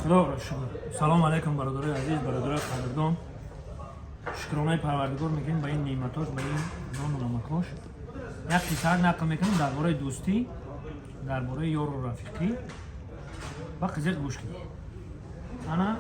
خدا را شکر. سلام علیکم برادرای عزیز، برادرای قدردان. شکرانه پروردگار میکنیم به این نعمتاش، به این نان و نمکاش. یک قصه نقل میکنیم درباره دوستی، درباره یار و رفیقی. و قضیه گوش کنید. انا